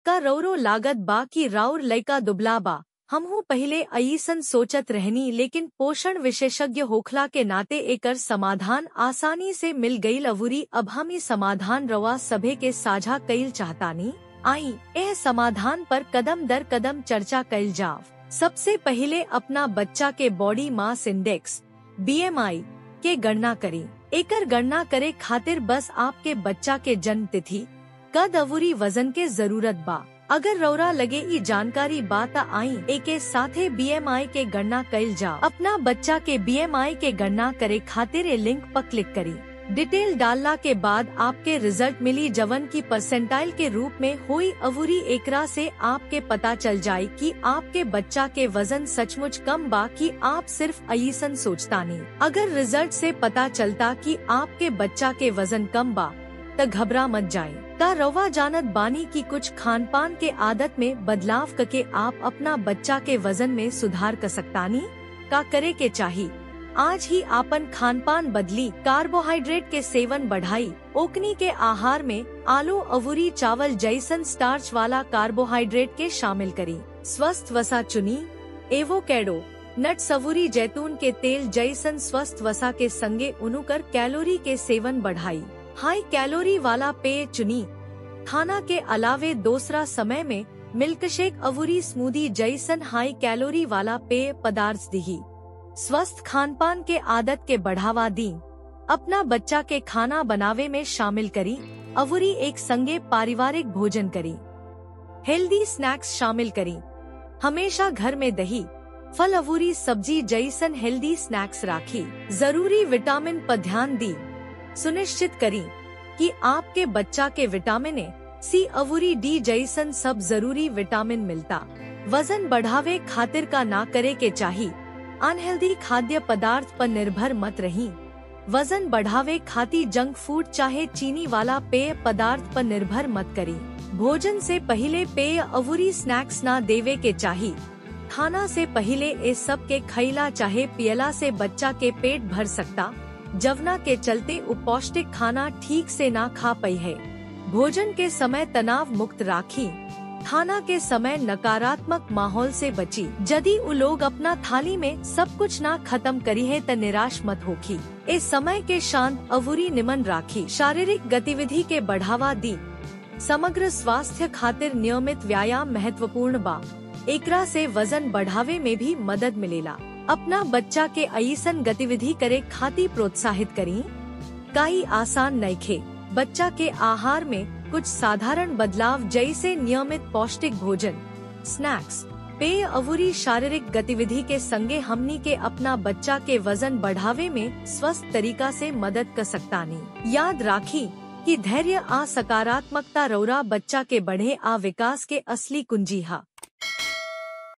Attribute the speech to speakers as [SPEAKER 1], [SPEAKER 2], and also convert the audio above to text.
[SPEAKER 1] का रौरो लागत बा की राउर लइका दुबला बा। हमहू पहले अईसन सोचत रहनी, लेकिन पोषण विशेषज्ञ होखला के नाते एकर समाधान आसानी से मिल गईल अवूरी अब हम ई समाधान रवा सभे के साझा कईल चाहतानी। आई एह समाधान पर कदम दर कदम चर्चा कईल जाव। सबसे पहले अपना बच्चा के बॉडी मास इंडेक्स BMI के गणना करी। एकर गणना करे खातिर बस आपके बच्चा के जन्म तिथि, कद अवूरी वजन के जरूरत बा। अगर रौरा लगे ई जानकारी बात आई एके साथे BMI के गणना कईल जा। अपना बच्चा के BMI के गणना करे खातिर ए लिंक पर क्लिक करी। डिटेल डालना के बाद आपके रिजल्ट मिली जवन की परसेंटाइल के रूप में हुई अवूरी एकरा से आपके पता चल जाये कि आपके बच्चा के वजन सचमुच कम बा कि आप सिर्फ अईसन सोचतानी। अगर रिजल्ट से पता चलता कि आपके बच्चा के वजन कम बा त घबरा मत जाए। ता रवा जानत बानी की कुछ खान पान के आदत में बदलाव करके आप अपना बच्चा के वजन में सुधार कर सकतानी। का करे के चाहिए? आज ही आपन खान पान बदली, कार्बोहाइड्रेट के सेवन बढ़ाई। ओकनी के आहार में आलू अवूरी चावल जैसन स्टार्च वाला कार्बोहाइड्रेट के शामिल करी। स्वस्थ वसा चुनी, एवोकेडो, नट्स अवूरी जैतून के तेल जैसन स्वस्थ वसा के संगे उनुकर कैलोरी के सेवन बढ़ाई। हाई कैलोरी वाला पेय चुनी। खाना के अलावे दूसरा समय में मिल्कशेक अवूरी स्मूदी जैसन हाई कैलोरी वाला पेय पदार्थ दिही। स्वस्थ खानपान के आदत के बढ़ावा दी। अपना बच्चा के खाना बनावे में शामिल करी। अवूरी एक संगे पारिवारिक भोजन करी। हेल्दी स्नैक्स शामिल करी। हमेशा घर में दही, फल अवूरी सब्जी जैसन हेल्दी स्नैक्स राखी। जरूरी विटामिन पर ध्यान दी। सुनिश्चित करी कि आपके बच्चा के विटामिन C अवूरी D जैसन सब जरूरी विटामिन मिलता। वजन बढ़ावे खातिर का ना करे के चाहिए। अनहेल्दी खाद्य पदार्थ पर निर्भर मत रही। वजन बढ़ावे खाती जंक फूड चाहे चीनी वाला पेय पदार्थ पर निर्भर मत करी। भोजन से पहले पेय अवूरी स्नैक्स ना देवे के चाहिए। खाना से पहले इस सब के खैला चाहे पियला से बच्चा के पेट भर सकता। जवना के चलते उपौष्टिक खाना ठीक से ना खा पाई है। भोजन के समय तनाव मुक्त राखी। खाना के समय नकारात्मक माहौल से बची। यदि उ लोग अपना थाली में सब कुछ ना खत्म करी है त निराश मत होखी। इस समय के शांत अवूरी निमन राखी। शारीरिक गतिविधि के बढ़ावा दी। समग्र स्वास्थ्य खातिर नियमित व्यायाम महत्वपूर्ण बा। एकरा से वजन बढ़ावे में भी मदद मिलेला। अपना बच्चा के अईसन गतिविधि करे खातिर प्रोत्साहित करी। कई आसान नइखे। बच्चा के आहार में कुछ साधारण बदलाव जैसे नियमित पौष्टिक भोजन, स्नैक्स, पेय अवूरी शारीरिक गतिविधि के संगे हमनी के अपना बच्चा के वजन बढ़ावे में स्वस्थ तरीका से मदद कर सकतानी। याद राखी कि धैर्य आ सकारात्मकता रौरा बच्चा के बढ़े आ विकास के असली कुंजी हा।